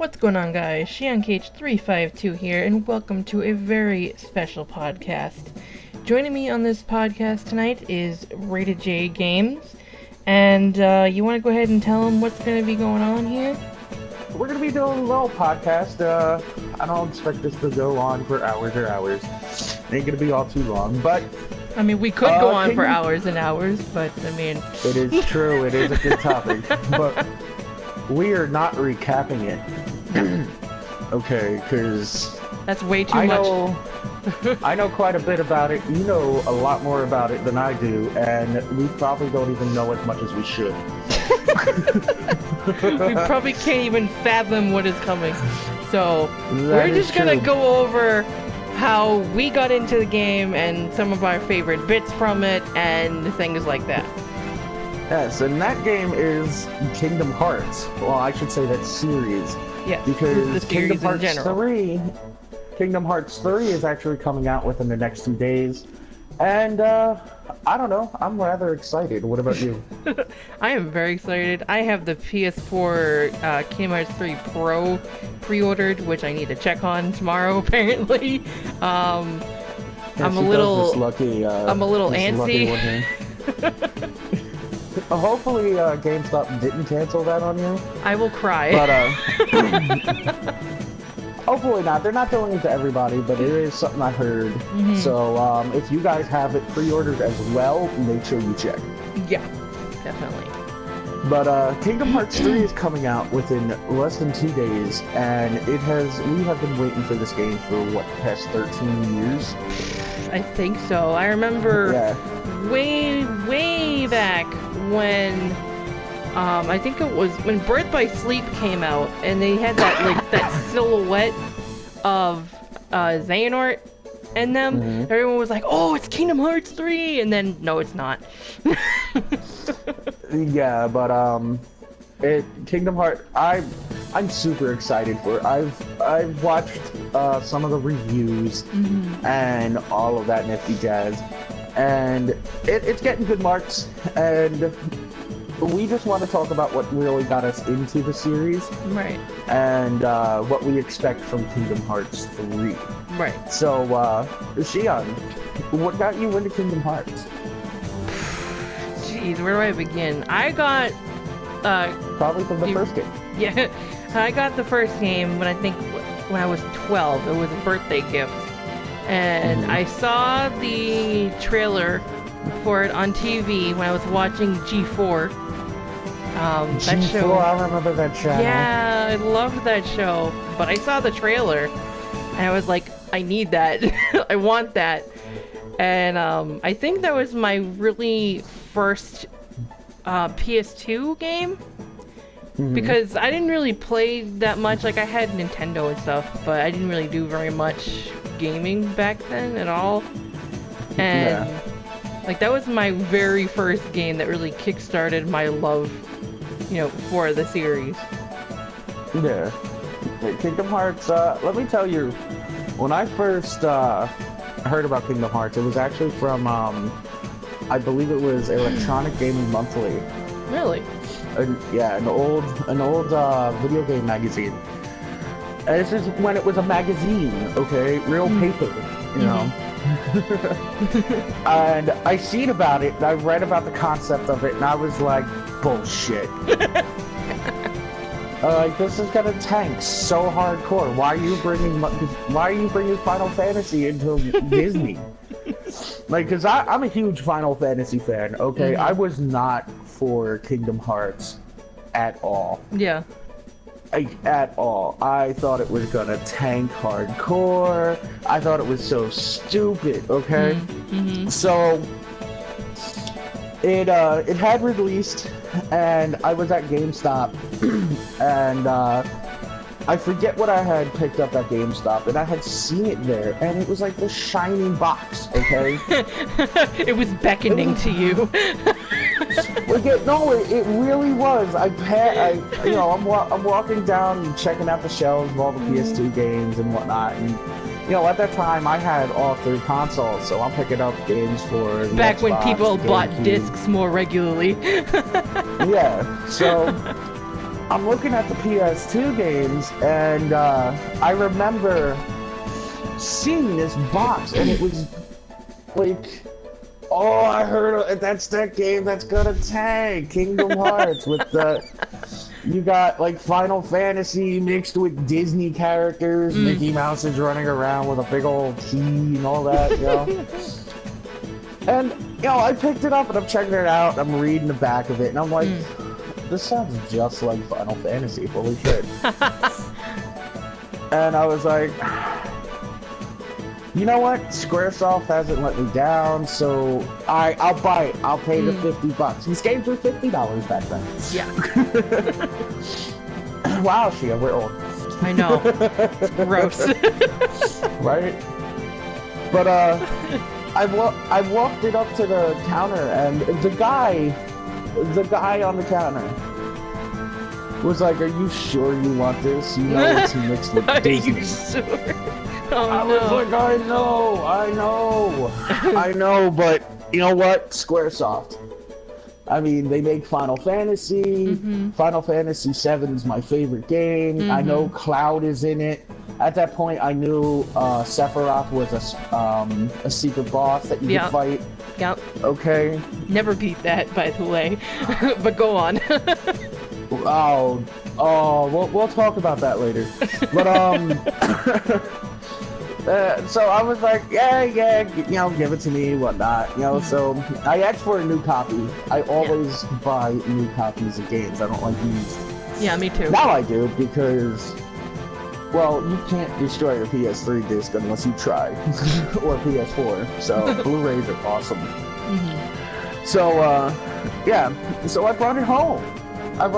What's going on, guys? Shion KH3 here, and welcome to a very special podcast. Joining me on this podcast tonight is Rated J Games, and you want to go ahead and tell them what's going to be going on here? We're going to be doing a little podcast. I don't expect this to go on for hours or hours. It ain't going to be all too long, but... I mean, we could go on for hours and hours, but, I mean... It is true, it is a good topic, but we are not recapping it. Okay, because... That's way too much. I know quite a bit about it. You know a lot more about it than I do, and we probably don't even know as much as we should. We probably can't even fathom what is coming. So, we're just gonna go over how we got into the game and some of our favorite bits from it and things like that. Yes, and that game is Kingdom Hearts. Well, I should say that series. Yeah, because the series in general. Kingdom Hearts 3 is actually coming out within the next 2 days. And, I don't know, I'm rather excited. What about you? I am very excited. I have the PS4 Kingdom Hearts 3 Pro pre-ordered, which I need to check on tomorrow, apparently. I'm a little antsy. Hopefully, GameStop didn't cancel that on you. I will cry. But, hopefully not. They're not doing it to everybody, but it is something I heard. Mm-hmm. So, if you guys have it pre-ordered as well, make sure you check. Yeah, definitely. But, Kingdom Hearts 3 is coming out within less than 2 days, and we have been waiting for this game for, what, the past 13 years? I think so. I remember way back when... I think it was when Birth by Sleep came out, and they had that that silhouette of Xehanort in them. Mm-hmm. Everyone was like, "Oh, it's Kingdom Hearts 3," and then no, it's not. Yeah, but Kingdom Hearts, I'm super excited for it. I've watched some of the reviews and all of that nifty jazz, and it's getting good marks, and we just want to talk about what really got us into the series. Right. And what we expect from Kingdom Hearts 3. Right. So, Shion, what got you into Kingdom Hearts? Jeez, where do I begin? I got... probably from the first game. Yeah, I got the first game when I was 12. It was a birthday gift. And I saw the trailer for it on TV when I was watching G4. That G4, show. I remember that channel. Yeah, I loved that show. But I saw the trailer, and I was like, I need that. I want that. And I think that was my really first PS2 game. Because I didn't really play that much. Like, I had Nintendo and stuff, but I didn't really do very much gaming back then at all. And like, that was my very first game that really kickstarted my love, for the series. Yeah. Kingdom Hearts, let me tell you, when I first heard about Kingdom Hearts, it was actually from, I believe it was Electronic Gaming Monthly. Really? An old video game magazine. And this is when it was a magazine, okay? Real paper, you know? And I seen about it, and I read about the concept of it, and I was like, bullshit. This is gonna tank so hardcore. Why are you bringing Final Fantasy into Disney? Like, cause I'm a huge Final Fantasy fan, okay? I was not for Kingdom Hearts at all. Yeah. At all. I thought it was gonna tank hardcore. I thought it was so stupid, okay? So it had released, and I was at GameStop, and I forget what I had picked up at GameStop, and I had seen it there, and it was like this shiny box, okay? It was beckoning to you. No, it really was. I'm walking down and checking out the shelves of all the PS2 games and whatnot, and at that time I had all 3 consoles, so I'm picking up games for the back Xbox, when people bought GameCube. discs more regularly. Yeah, so I'm looking at the PS2 games, and I remember seeing this box, and it was like, oh, I heard that's that game that's gonna tank, Kingdom Hearts, with the, you got like Final Fantasy mixed with Disney characters, Mickey Mouse is running around with a big old key and all that, you know? And, you know, I picked it up and I'm checking it out, I'm reading the back of it, and I'm like, this sounds just like Final Fantasy, holy shit. And I was like, you know what? Squaresoft hasn't let me down, so I'll buy it. I'll pay the $50. These games were $50 back then. Yeah. Wow, Shion, we're old. I know. It's gross. Right? But I walked it up to the counter, and the guy on the counter was like, "Are you sure you want this? You know it's mixed with Disney." Are you sure? Oh, I was like, I know, but you know what? Squaresoft. I mean, they make Final Fantasy. Final Fantasy VII is my favorite game. I know Cloud is in it. At that point, I knew Sephiroth was a secret boss that you could fight. Yep. Okay. Never beat that, by the way. But go on. We'll talk about that later. But so I was like, yeah, you know, give it to me, whatnot, you know. So I asked for a new copy. I always buy new copies of games. I don't like used. Yeah, me too. Now I do because, well, you can't destroy your PS3 disc unless you try, or PS4. So Blu-rays are awesome. So yeah, so I brought it home. I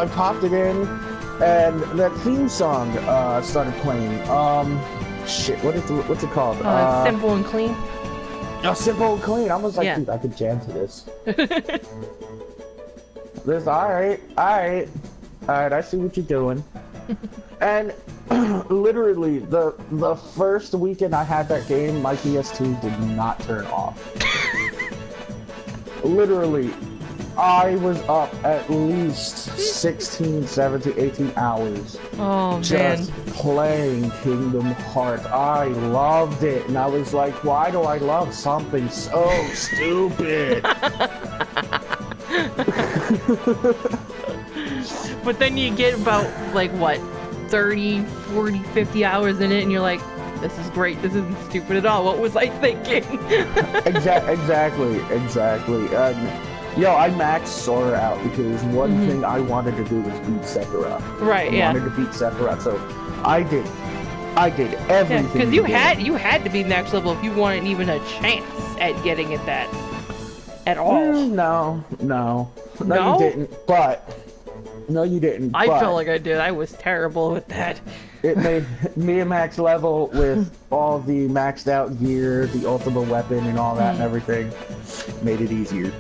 popped it in, and that theme song started playing. Shit, what's it called? Simple and Clean. Oh, Simple and Clean. I was like, dude, I could jam to this. Alright, I see what you're doing. And literally, the first weekend I had that game, my PS2 did not turn off. Literally, I was up at least 16, 17, 18 hours. Oh, just playing Kingdom Hearts. I loved it, and I was like, why do I love something so stupid? But then you get about, like, what, 30, 40, 50 hours in it, and you're like, this is great, this isn't stupid at all, what was I thinking? Exactly. Yo, I maxed Sora out because one thing I wanted to do was beat Sephiroth. Right, I wanted to beat Sephiroth, so I did everything. Yeah, because you had to be max level if you wanted even a chance at getting at that at all. No, you didn't. But no, you didn't. I felt like I did. I was terrible with that. It made me a max level with all the maxed out gear, the ultimate weapon, and all that and everything. Made it easier.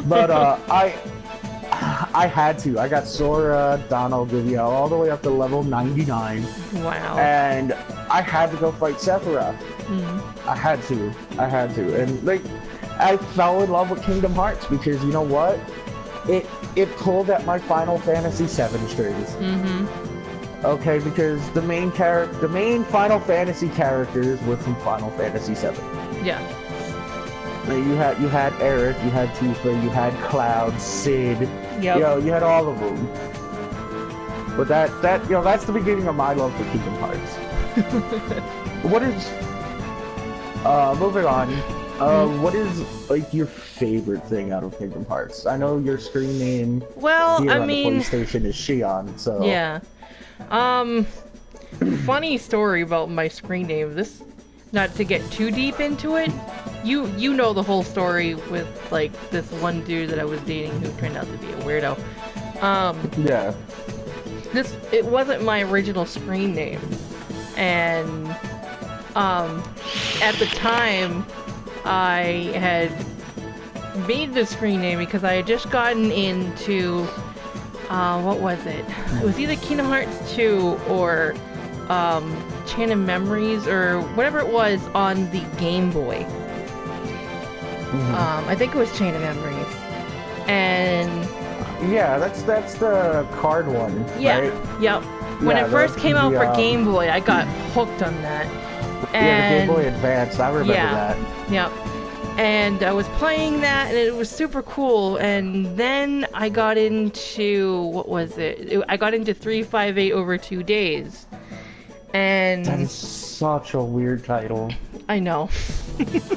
But I had to. I got Sora, Donald, Olivia, all the way up to level 99. Wow. And I had to go fight Sephiroth. I had to. And like, I fell in love with Kingdom Hearts because you know what? It pulled at my Final Fantasy VII strings. Okay, because the main Final Fantasy characters were from Final Fantasy VII. Yeah. You had Eric, you had Tifa, you had Cloud, Sid. Yep. You know, you had all of them. But that you know, that's the beginning of my love for Kingdom Hearts. What is moving on? What is like your favorite thing out of Kingdom Hearts? I know your screen name here on the PlayStation is Shion, so yeah. Funny story about my screen name. This, not to get too deep into it, you know the whole story with like this one dude that I was dating who turned out to be a weirdo. Yeah. It wasn't my original screen name, and at the time I had made the screen name because I had just gotten into what was it? It was either Kingdom Hearts 2 or Chain of Memories or whatever it was on the Game Boy. I think it was Chain of Memories. And Yeah, that's the card one, Yeah. right? Yep. When Yeah, it first came out for Game um, Boy, I got hooked on that. yeah, the Game And Boy Advance. I remember yeah, that. yep. And I was playing that, and it was super cool. And then I got into what was it? I got into 358 over 2 days, That and is such a weird title. I know.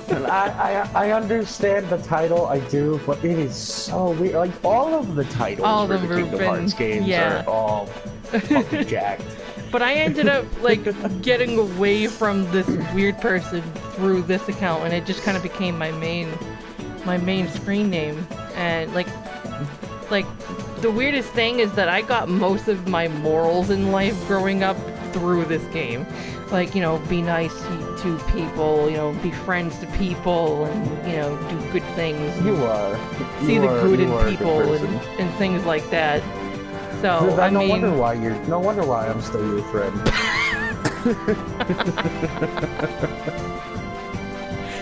And I understand the title, I do, but it is so weird. Like all of the titles All for of the them Kingdom have Hearts been- games yeah. are all fucking jacked. But I ended up like getting away from this weird person through this account, and it just kind of became my main screen name. And like the weirdest thing is that I got most of my morals in life growing up through this game. Like, you know, be nice to people, you know, be friends to people, and, you know, do good things. You are. See You the are- good you in are a good people person. and things like that. So, No I mean... no wonder why I'm still your friend.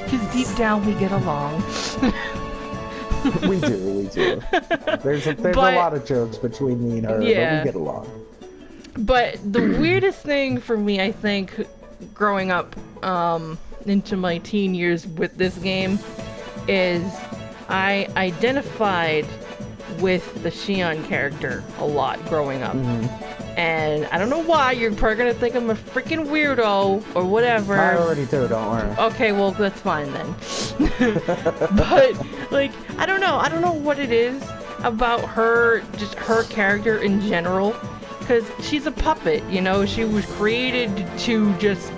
Because deep down we get along. We do. There's a lot of jokes between me and her, Yeah. but we get along. But the weirdest thing for me, I think, growing up into my teen years with this game, is I identified with the Shion character a lot growing up. And I don't know why, you're probably gonna think I'm a freaking weirdo or whatever. I already do, don't worry. Okay, well, that's fine then. But, like, I don't know what it is about her, just her character in general, because she's a puppet, you know? She was created to just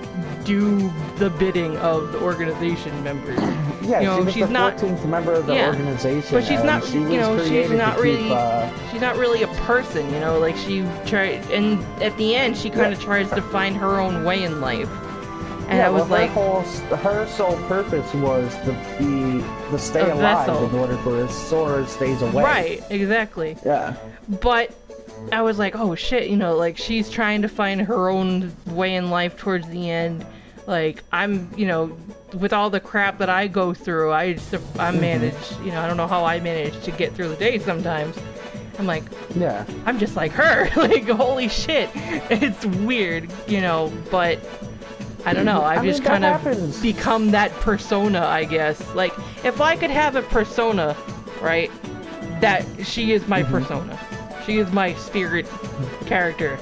do the bidding of the organization members. Yeah, You know, she was she's the not- 14th member of the yeah, organization. But she's and not, she you was know, she's created not to really, keep, she's not really a person, you know, like she tried, and at the end she kind of tries to find her own way in life. And yeah, I was like, her sole purpose was to stay A alive vessel. in order for his Sora stays away. right, exactly. Yeah. But I was like, oh shit, you know, like she's trying to find her own way in life towards the end. Like I'm, you know, with all the crap that I go through, I manage, you know, I don't know how I manage to get through the day sometimes. I'm like, Yeah. I'm just like her. Like, holy shit. It's weird, you know, but I don't know. I've just kind of become that persona, I guess. Like, if I could have a persona, right, that she is my persona. She is my spirit character.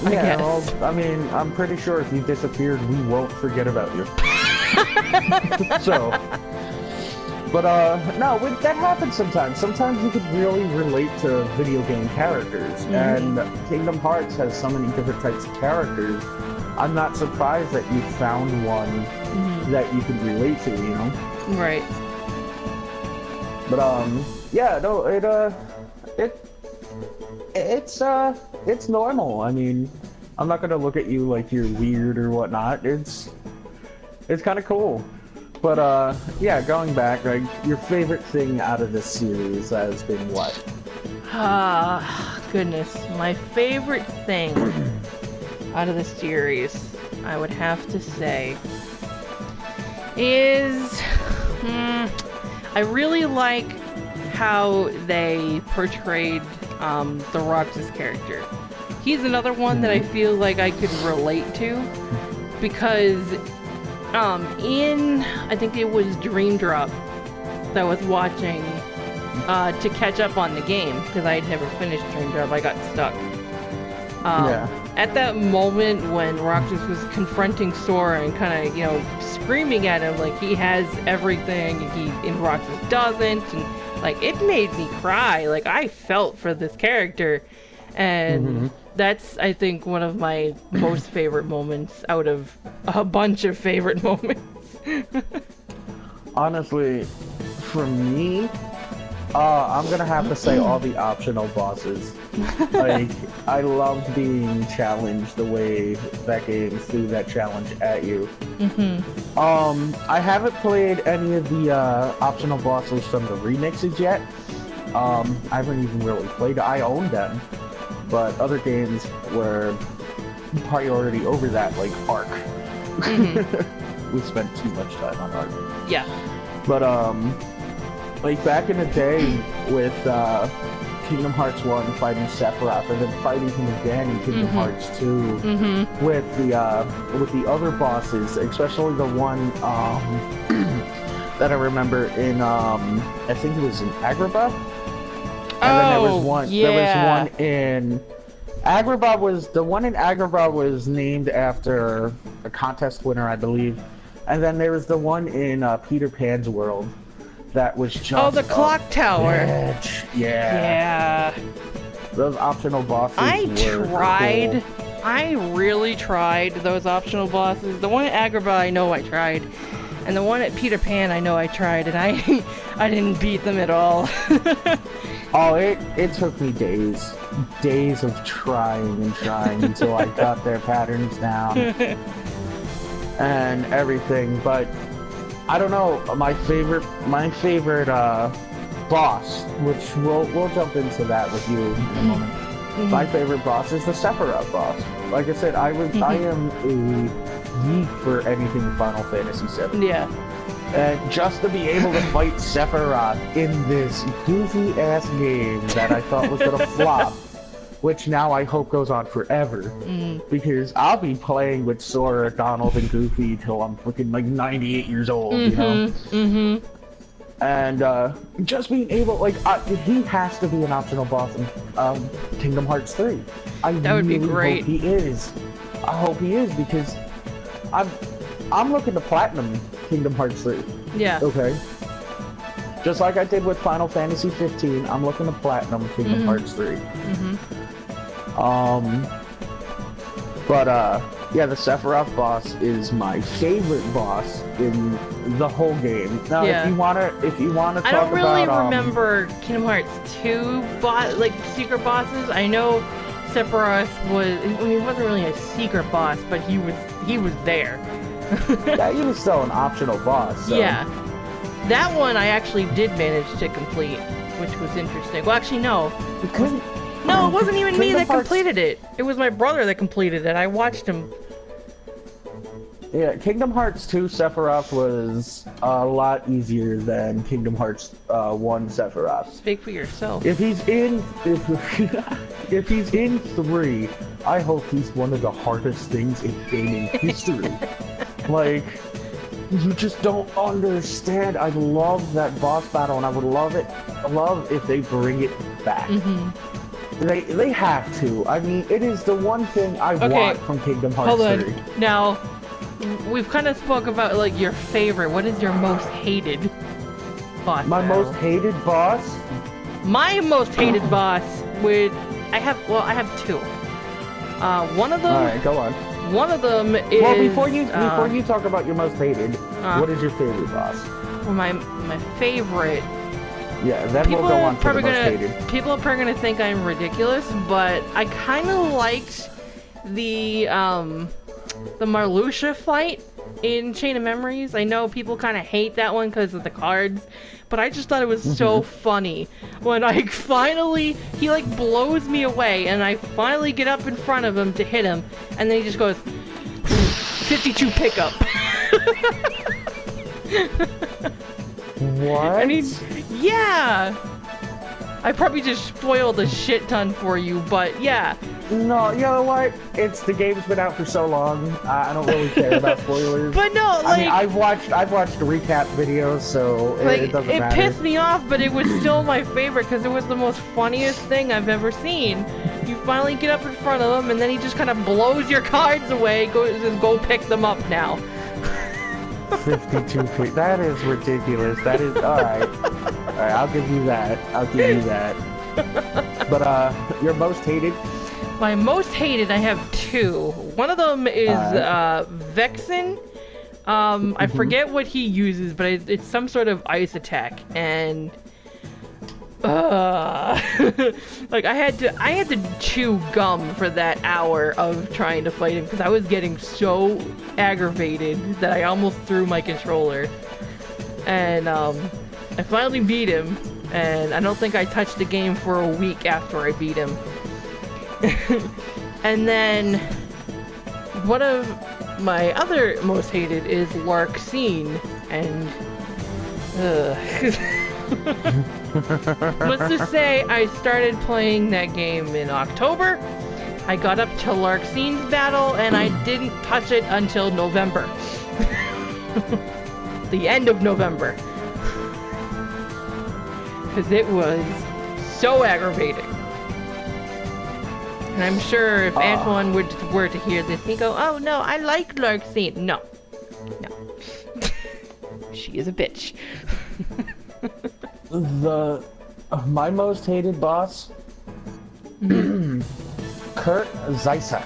I Yeah, guess. well, I mean, I'm pretty sure if you disappeared, we won't forget about you. So, but no, that happens sometimes. Sometimes you could really relate to video game characters, and Kingdom Hearts has so many different types of characters. I'm not surprised that you found one that you could relate to, you know? Right. But yeah, no, it's normal. I mean, I'm not gonna look at you like you're weird or whatnot. It's kind of cool. But yeah, going back, like your favorite thing out of this series has been what? Goodness. My favorite thing out of the series, I would have to say, is I really like how they portrayed the Roxas character. He's another one that I feel like I could relate to, because I think it was Dream Drop that I was watching to catch up on the game, because I had never finished Dream Drop. I got stuck. At that moment when Roxas was confronting Sora and kind of, you know, screaming at him like he has everything and Roxas doesn't, and like it made me cry. Like I felt for this character, and that's, I think, one of my most favorite moments out of a bunch of favorite moments. Honestly, for me, I'm gonna have to say all the optional bosses. Like, I loved being challenged the way that game threw that challenge at you. I haven't played any of the optional bosses from the remixes yet. I haven't even really played. I own them, but other games were priority over that, like Ark. We spent too much time on Ark. Yeah. But like back in the day with Kingdom Hearts 1 fighting Sephiroth, and then fighting him again in Kingdom Hearts 2 with the other bosses, especially the one that I remember in I think it was in Agrabah. And then there was one. Yeah. There was one in Agrabah. The one in Agrabah was named after a contest winner, I believe. And then there was the one in Peter Pan's world that was just the clock tower. Bitch. Yeah. Those optional bosses. I were tried. Cool. I really tried those optional bosses. The one at Agrabah, I know I tried. And the one at Peter Pan, I know I tried, and I didn't beat them at all. Oh, it took me days of trying and trying until I got their patterns down and everything. But I don't know, my favorite boss, which we'll jump into that with you in a moment. My favorite boss is the Sephiroth boss. Like I said, I am a geek for anything Final Fantasy VII. Yeah. And just to be able to fight Sephiroth in this goofy-ass game that I thought was gonna flop, which now I hope goes on forever, because I'll be playing with Sora, Donald, and Goofy till I'm freaking like 98 years old, you know? And just being able, like, he has to be an optional boss in Kingdom Hearts 3. That would be great. Hope he is. I hope he is, because I'm looking to platinum Kingdom Hearts 3. Yeah. Okay. Just like I did with Final Fantasy 15, I'm looking to platinum Kingdom Hearts 3. Yeah, the Sephiroth boss is my favorite boss in the whole game. Now, if you wanna talk about, I don't really remember Kingdom Hearts 2 secret bosses. I know Sephiroth was. I mean, he wasn't really a secret boss, but he was there. Yeah, he was still an optional boss. So. Yeah, that one I actually did manage to complete, which was interesting. Well, actually, no. No, it wasn't even me that completed it. It was my brother that completed it. I watched him. Yeah, Kingdom Hearts 2 Sephiroth was a lot easier than Kingdom Hearts 1 Sephiroth. Speak for yourself. If he's in 3, I hope he's one of the hardest things in gaming history. Like, you just don't understand. I love that boss battle, and I would love if they bring it back. They have to. I mean, it is the one thing I want from Kingdom Hearts 3. Hold on. Now, we've kind of spoke about, like, your favorite. What is your most hated boss? My most hated boss? My most hated boss I have two. One of them... Alright, go on. One of them is... Well, before you talk about your most hated, what is your favorite boss? Well, my favorite... Yeah, then we'll go on to the most hated. People are probably gonna think I'm ridiculous, but I kind of liked the Marluxia fight in Chain of Memories. I know people kind of hate that one because of the cards, but I just thought it was so funny when I finally, he like blows me away, and I finally get up in front of him to hit him, and then he just goes, 52 pickup. What? I mean, yeah. I probably just spoiled a shit ton for you, but yeah. No, you know what? The game's been out for so long. I don't really care about spoilers. But no, like, I mean, I've watched recap videos, so it doesn't matter. It pissed me off, but it was still my favorite because it was the most funniest thing I've ever seen. You finally get up in front of him, and then he just kind of blows your cards away. Says, go pick them up now. 52 feet. That is ridiculous. That is alright. Alright, I'll give you that. But your most hated? My most hated, I have two. One of them is Vexen. I forget what he uses, but it's some sort of ice attack, and like I had to chew gum for that hour of trying to fight him because I was getting so aggravated that I almost threw my controller. And I finally beat him, and I don't think I touched the game for a week after I beat him. And then one of my other most hated is Larxene, and Let's just say I started playing that game in October. I got up to Larxine's battle, and I didn't touch it until November. The end of November. Because it was so aggravating. And I'm sure if Antoine were to hear this, he'd go, oh no, I like Larxine. No. No. She is a bitch. My most hated boss, Kurt Zeissa.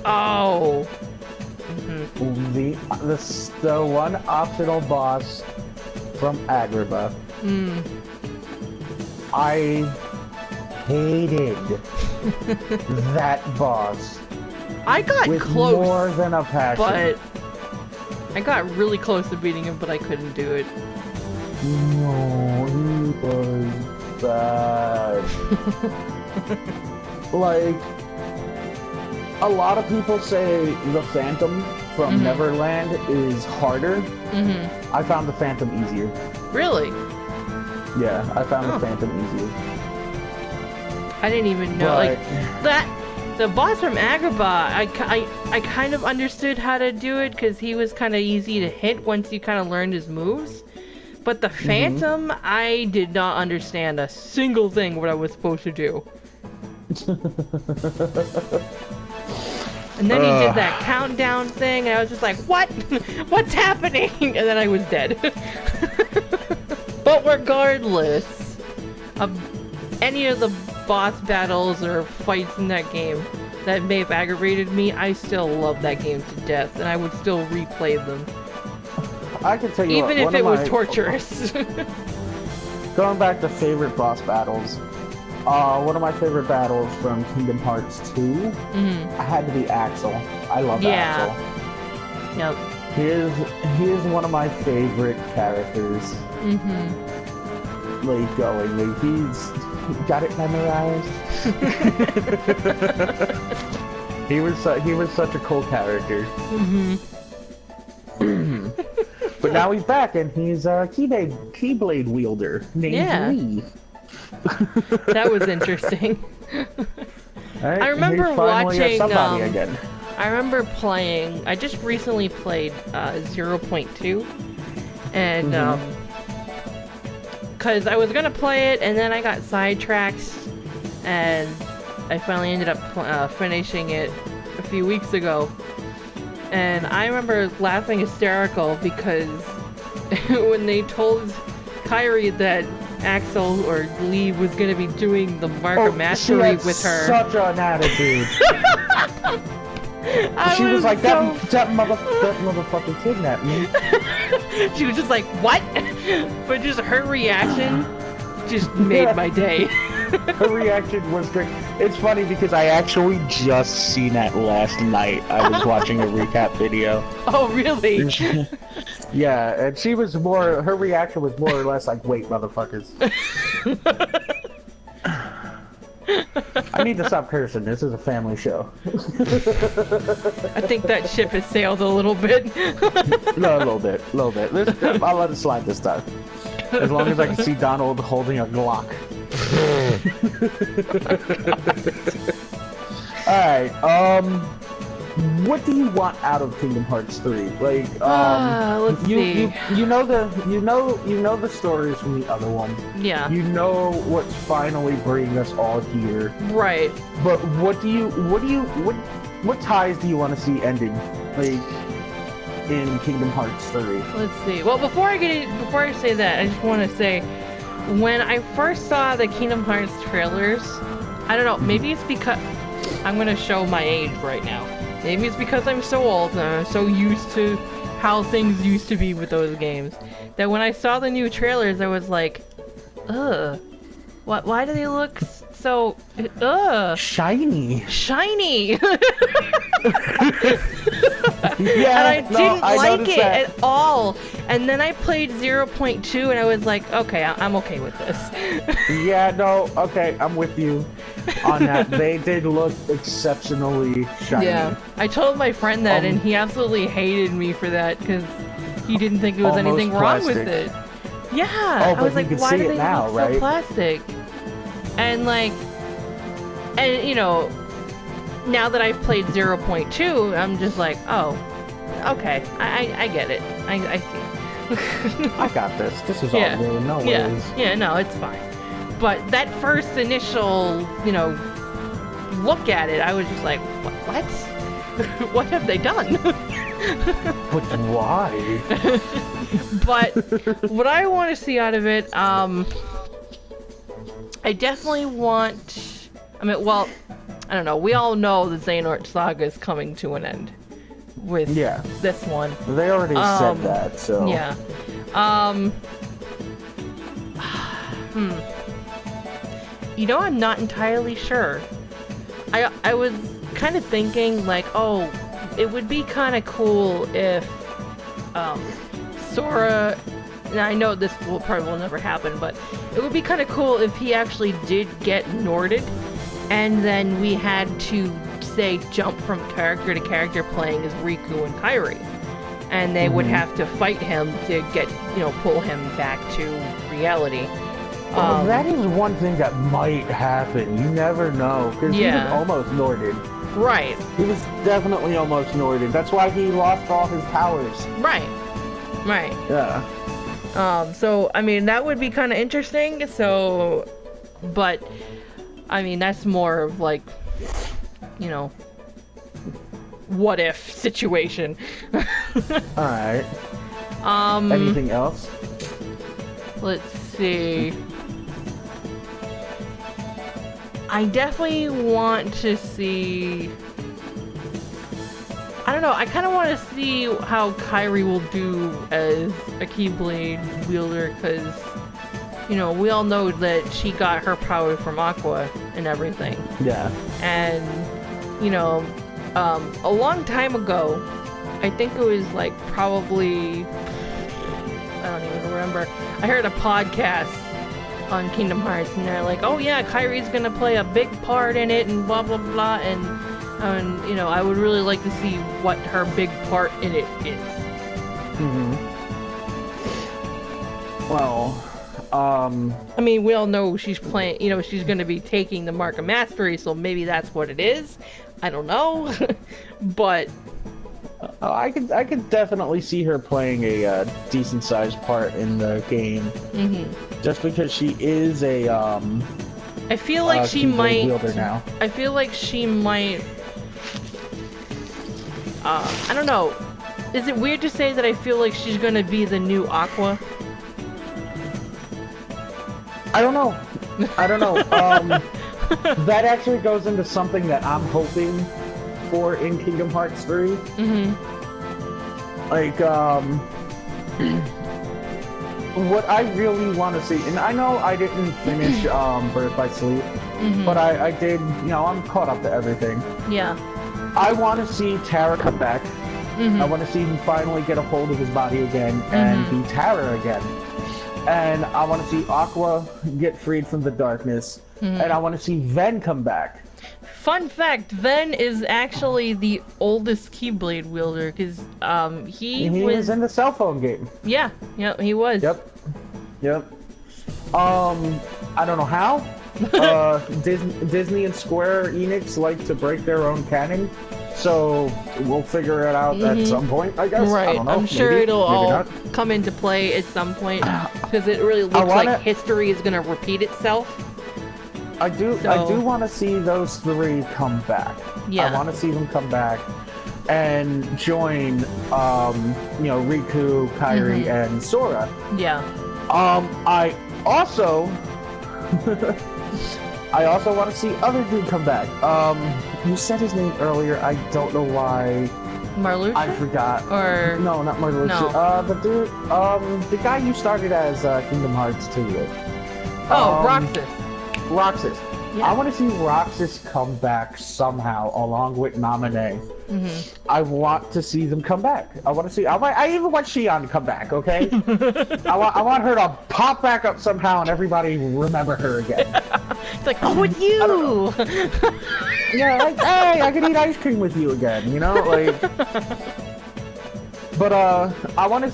Oh. The one optional boss from Agrabah. I hated that boss. I got with close, more than a passion. but I got really close to beating him, but I couldn't do it. No, he was bad. Like, a lot of people say the Phantom from Neverland is harder. I found the Phantom easier. Really? Yeah, I found the Phantom easier. I didn't even know, But... like, that, the boss from Agrabah, I kind of understood how to do it, because he was kind of easy to hit once you kind of learned his moves. But the Phantom, I did not understand a single thing what I was supposed to do. And then he did that countdown thing, and I was just like, what? What's happening? And then I was dead. But regardless of any of the boss battles or fights in that game that may have aggravated me, I still love that game to death, and I would still replay them. I can tell you even if it was torturous. Going back to favorite boss battles, one of my favorite battles from Kingdom Hearts 2 had to be Axel. I love Axel. Yep. He is one of my favorite characters. Like he's got it memorized. He was such a cool character. But now he's back, and he's a Keyblade wielder named Lee. That was interesting. Right, I remember watching. Again. I remember playing. I just recently played 0.2, and because I was gonna play it, and then I got sidetracked, and I finally ended up finishing it a few weeks ago. And I remember laughing hysterical because when they told Kairi that Axel or Lee was going to be doing the Mark of Mastery with her. Such an attitude. She was like, that motherfucker kidnapped me. She was just like, what? But just her reaction just made my day. Her reaction was great. It's funny because I actually just seen that last night. I was watching a recap video. Oh, really? Yeah, and her reaction was more or less like, wait, motherfuckers. I need to stop cursing. This is a family show. I think that ship has sailed a little bit. No, a little bit. I'll let it slide this time. As long as I can see Donald holding a Glock. Alright, what do you want out of Kingdom Hearts 3? Like, let's see. You know the stories from the other one. Yeah. You know what's finally bringing us all here. Right. But what ties do you want to see ending? Like, in Kingdom Hearts 3? Let's see. Well, before I say that, I just want to say, when I first saw the Kingdom Hearts trailers, I don't know, maybe it's because I'm going to show my age right now. Maybe it's because I'm so old and I'm so used to how things used to be with those games, that when I saw the new trailers, I was like, ugh, why do they look so, shiny. Yeah, and I didn't like it at all. And then I played 0.2 and I was like, okay, I'm okay with this. Yeah, no, okay, I'm with you on that. They did look exceptionally shiny. Yeah, I told my friend that and he absolutely hated me for that because he didn't think there was anything wrong with it. Yeah, Oh, I but was you like, can why see do it they now, look so right? plastic? And like, and you know, now that I've played 0.2, I'm just like, oh, okay, I get it. I see. I got this. This is Yeah. all new. No Yeah. worries. Yeah, no, it's fine. But that first initial, you know, look at it, I was just like, what? What have they done? But why? But what I want to see out of it, I definitely want. I mean, well, I don't know. We all know the Xehanort saga is coming to an end with this one. They already said that, so Yeah. You know, I'm not entirely sure. I was kind of thinking like, oh, it would be kind of cool if Sora. Now I know this probably will never happen, but it would be kind of cool if he actually did get Norded, and then we had to say jump from character to character playing as Riku and Kairi, and they would have to fight him to get, you know, pull him back to reality. Well, that is one thing that might happen. You never know, because he was almost Norded. Right. He was definitely almost Norded. That's why he lost all his powers. Right. Right. Yeah. So, I mean, that would be kind of interesting, so... But, I mean, that's more of, like, you know... what if situation. Alright. Anything else? Let's see... I definitely want to see... I don't know, I kind of want to see how Kairi will do as a Keyblade wielder, because, you know, we all know that she got her power from Aqua and everything. Yeah. And, you know, a long time ago, I think it was like probably... I don't even remember. I heard a podcast on Kingdom Hearts, and they're like, oh yeah, Kairi's gonna play a big part in it, and blah blah blah, and you know, I would really like to see what her big part in it is. Well, I mean, we all know she's playing, you know, she's gonna be taking the Mark of Mastery, so maybe that's what it is. I don't know. But I could definitely see her playing a decent sized part in the game. Just because she is a I feel like she might. Wielder now. I feel like she might. I don't know. Is it weird to say that I feel like she's gonna be the new Aqua? I don't know. I don't know. That actually goes into something that I'm hoping for in Kingdom Hearts 3. Like, what I really want to see, and I know I didn't finish Birth by Sleep, but I did, you know, I'm caught up to everything. Yeah. I want to see Terra come back. I want to see him finally get a hold of his body again and be Terra again. And I want to see Aqua get freed from the darkness. And I want to see Ven come back. Fun fact, Ven is actually the oldest Keyblade wielder, because he was in the cell phone game. Yeah, he was. Yep. I don't know how. Disney and Square Enix like to break their own canon, so we'll figure it out at some point, I guess. Right. I don't know. I'm sure maybe, it'll all not. come into play at some point, because it really looks like history is going to repeat itself. I do want to see those three come back. Yeah. I want to see them come back and join, you know, Riku, Kairi, and Sora. Yeah. I also want to see other dude come back. You said his name earlier. I don't know why. Marluxia? I forgot. Or no, not Marluxia. No. The dude, the guy you started as Kingdom Hearts 2 with. Roxas. Roxas. Yeah. I want to see Roxas come back somehow, along with Naminé. I want to see them come back. I want to see. I even want Shion to come back. Okay. I want her to pop back up somehow, and everybody remember her again. It's like, oh, with you. Yeah, like, hey, I can eat ice cream with you again. You know, like. But I want to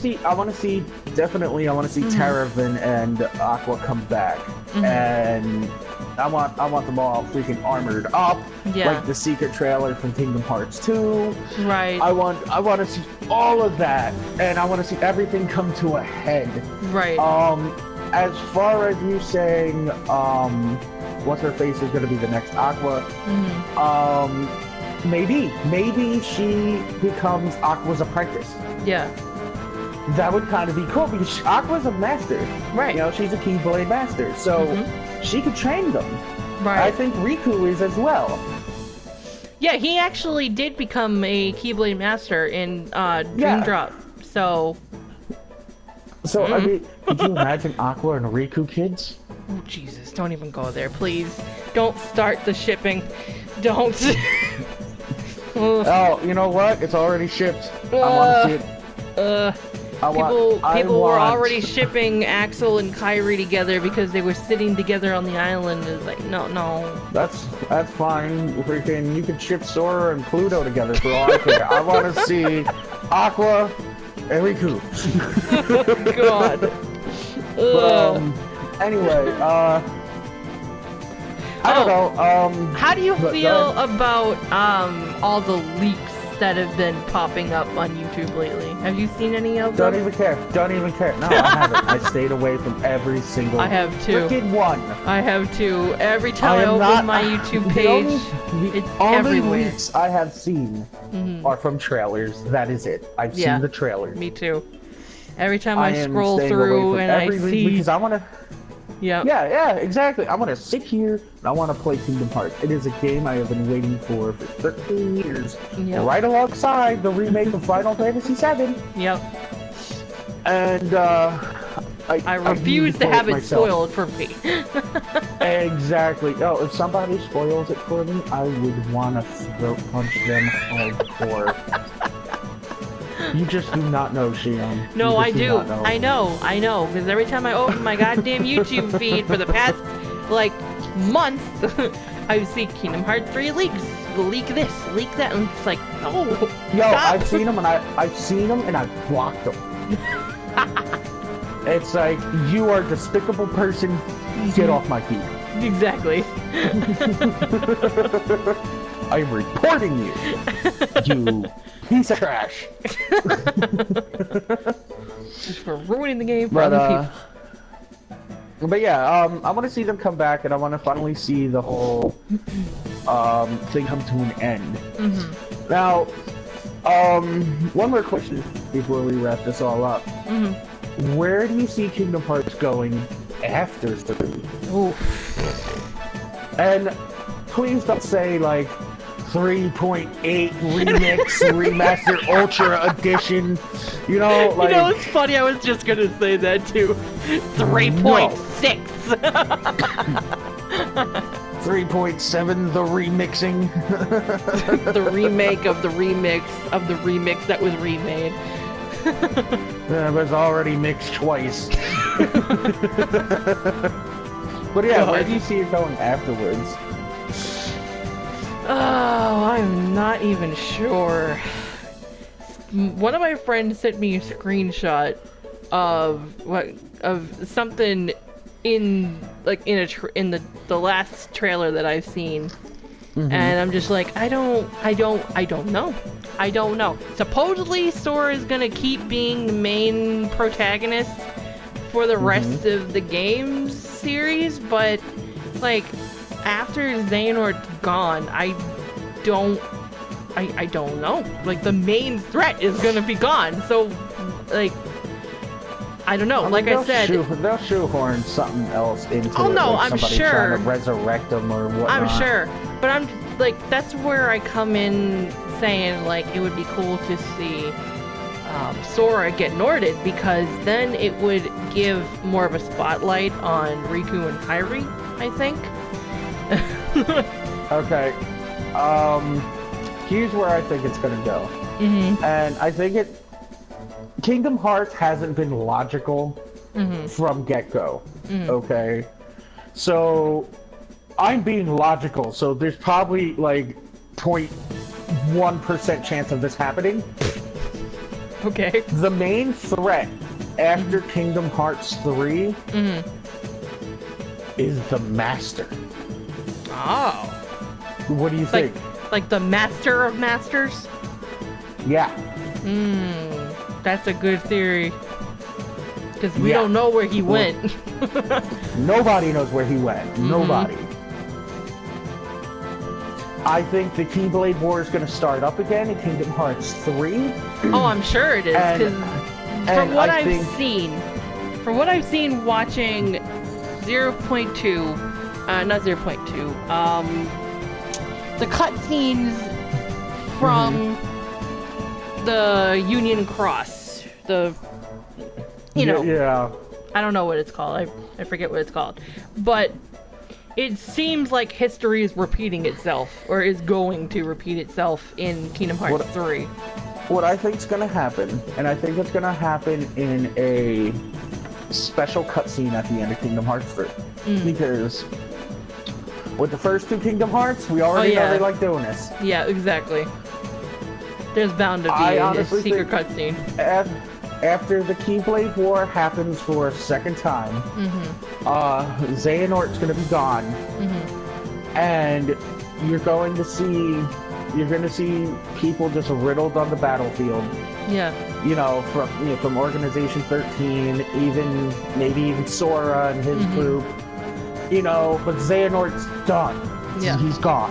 see definitely I want to see Terravan and Aqua come back, and I want them all freaking armored up, like the secret trailer from Kingdom Hearts 2. Right. I want to see all of that, and I want to see everything come to a head. Right. As far as you saying, what's her face is going to be the next Aqua, maybe she becomes Aqua's apprentice. Yeah. That would kind of be cool because Aqua's a master. Right. You know, she's a Keyblade master, so she could train them. Right. I think Riku is as well. Yeah, he actually did become a Keyblade master in Dream Drop. So. I mean, could you imagine Aqua and Riku kids? Oh Jesus! Don't even go there, please. Don't start the shipping. Don't. Oh, you know what? It's already shipped. I want to see it. People were already shipping Axel and Kyrie together because they were sitting together on the island. It's like, no. That's fine. Freaking, you can ship Sora and Pluto together for all I care. I want to see Aqua and Riku. God. But, anyway, I don't know. How do you feel about all the leaks that have been popping up on YouTube lately? Have you seen any of them? Don't even care. No, I haven't. I stayed away from every single freaking one. I have too. Every time I open my YouTube page, it's only everywhere. leaks I have seen are from trailers. That is it. I've seen the trailers. Me too. Every time I scroll through and I see... Because I want to... Yeah, exactly. I want to sit here and I want to play Kingdom Hearts. It is a game I have been waiting for 13 years. Yep. Right alongside the remake of Final Fantasy VII. Yep. And, I refuse to have it spoiled for me. Exactly. Oh, if somebody spoils it for me, I would want to throat punch them hardcore. You just do not know, Shion. No, I do. I know. Because every time I open my goddamn YouTube feed for the past, like, month, I see Kingdom Hearts 3 leaks. Leak this, leak that, and it's like, no. Yo, stop. I've seen them and I've blocked them. It's like, you are a despicable person. Get off my feed. Exactly. I'm reporting you. You piece of trash. Just for ruining the game for other people. But yeah, I want to see them come back, and I want to finally see the whole thing come to an end. Now, one more question before we wrap this all up. Where do you see Kingdom Hearts going after 3? Ooh. And please don't say like 3.8 remix, remaster, ultra edition. You know, like. You know, it's funny. I was just gonna say that too. 3.6. 3.7, the remixing. The remake of the remix of the remix that was remade. It was already mixed twice. But yeah, where do you see it going afterwards? Oh, I'm not even sure. One of my friends sent me a screenshot of something in the last trailer that I've seen, and I'm just like, I don't know. Supposedly Sora is gonna keep being the main protagonist for the rest of the games series, but like after Xehanort's gone, I don't know. Like the main threat is gonna be gone, so like I don't know. I mean, like I said, they'll shoehorn something else into it. Oh no, like I'm sure. Trying to resurrect them or whatnot. I'm sure, but I'm like that's where I come in saying like it would be cool to see Sora get Norded, because then it would give more of a spotlight on Riku and Kairi, I think. Okay. Here's where I think it's gonna go. And I think Kingdom Hearts hasn't been logical from get-go. Okay. So I'm being logical, so there's probably like 0.1% chance of this happening. Okay. The main threat after Kingdom Hearts 3 is the Master. Oh. What do you think? Like the Master of Masters? Yeah. That's a good theory. Because we don't know where he went. Nobody knows where he went. Nobody. I think the Keyblade Wars is going to start up again in Kingdom Hearts 3. Oh, I'm sure it is. Because from what I've seen watching 0.2, not 0.2, the cutscenes from the Union Cross, you know, I don't know what it's called. I forget what it's called, but it seems like history is repeating itself, or is going to repeat itself in Kingdom Hearts 3. What I think is going to happen, and I think it's going to happen in a special cutscene at the end of Kingdom Hearts 3, because with the first 2 Kingdom Hearts, we already know they like doing this. Yeah, exactly. There's bound to be a secret cutscene. After the Keyblade War happens for a second time, Xehanort's going to be gone, and you're going to see people just riddled on the battlefield. Yeah. You know, from Organization 13, maybe even Sora and his group. You know, but Xehanort's done. Yeah. He's gone.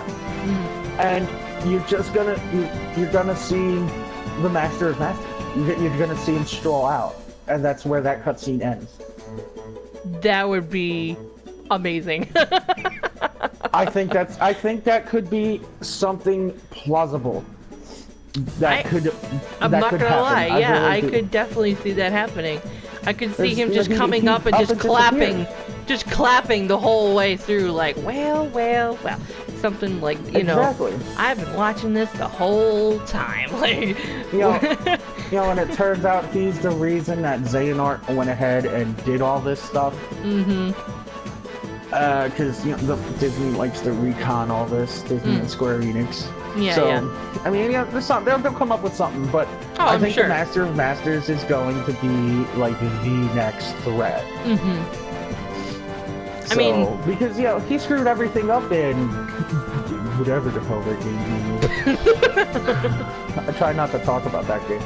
And you're gonna see the Master of Masters. You're gonna see him stroll out, and that's where that cutscene ends. That would be amazing. I think that could be something plausible. I'm not gonna lie. Yeah, I could definitely see that happening. I could see him just coming up and just clapping the whole way through, like, well, something like, you know, I've been watching this the whole time. Like, and it turns out he's the reason that Xehanort went ahead and did all this stuff. Because Disney likes to recon all this, Disney and Square Enix. I mean, they'll come up with something, but I think the Master of Masters is going to be like the next threat. I mean, because he screwed everything up in whatever the hell that game is. I try not to talk about that game.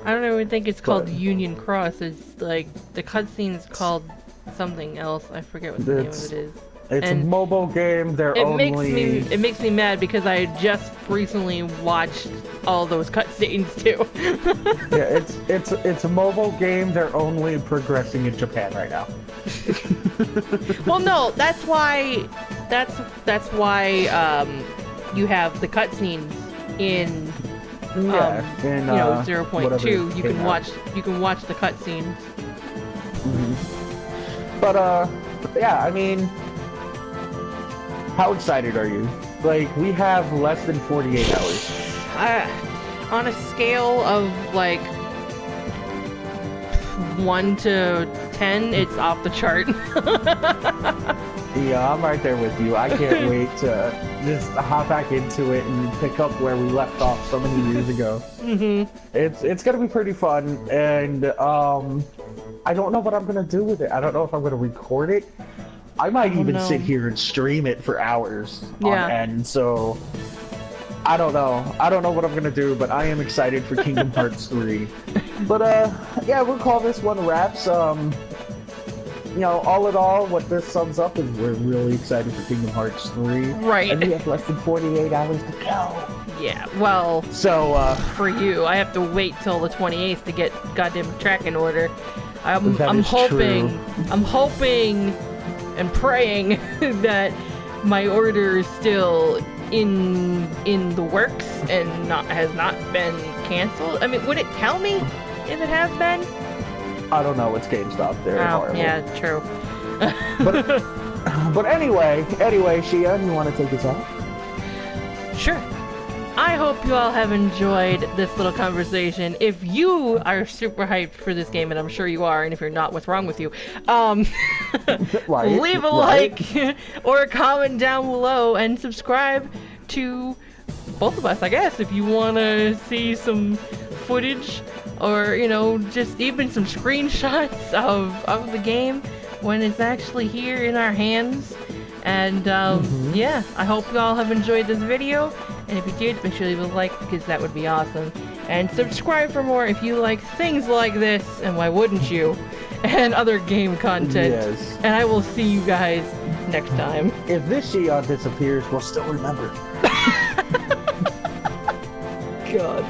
I don't even think it's called Union Cross. It's like the cutscene's called something else. I forget what the name of it is. It's a mobile game. It makes me mad because I just recently watched all those cutscenes too. It's a mobile game. They're only progressing in Japan right now. Well, no, that's why you have the cutscenes in 0.2. You can watch the cutscenes. But yeah, I mean, how excited are you? Like, we have less than 48 hours. On a scale of like 1 to 10, it's off the chart. Yeah, I'm right there with you. I can't wait to just hop back into it and pick up where we left off so many years ago. It's gonna be pretty fun, and I don't know what I'm gonna do with it. I don't know if I'm gonna record it. I might even sit here and stream it for hours on end. So I don't know. I don't know what I'm gonna do, but I am excited for Kingdom Hearts 3. But yeah, we'll call this one wraps. All in all, what this sums up is we're really excited for Kingdom Hearts 3. Right. And we have less than 48 hours to go. Yeah, well, so for you, I have to wait till the 28th to get goddamn track in order. I'm hoping and praying that my order is still in the works and has not been canceled. I mean, would it tell me if it has been? I don't know. It's GameStop. They're horrible. Yeah, true. but anyway, Shion, you want to take us out? Sure. I hope you all have enjoyed this little conversation. If you are super hyped for this game, and I'm sure you are, and if you're not, what's wrong with you? Leave a like or a comment down below and subscribe to both of us, I guess, if you want to see some footage or, you know, just even some screenshots of the game when it's actually here in our hands. And yeah, I hope you all have enjoyed this video, and if you did, make sure you leave a like, because that would be awesome. And subscribe for more if you like things like this, and why wouldn't you, and other game content. Yes. And I will see you guys next time. If this Shion disappears, we'll still remember. God.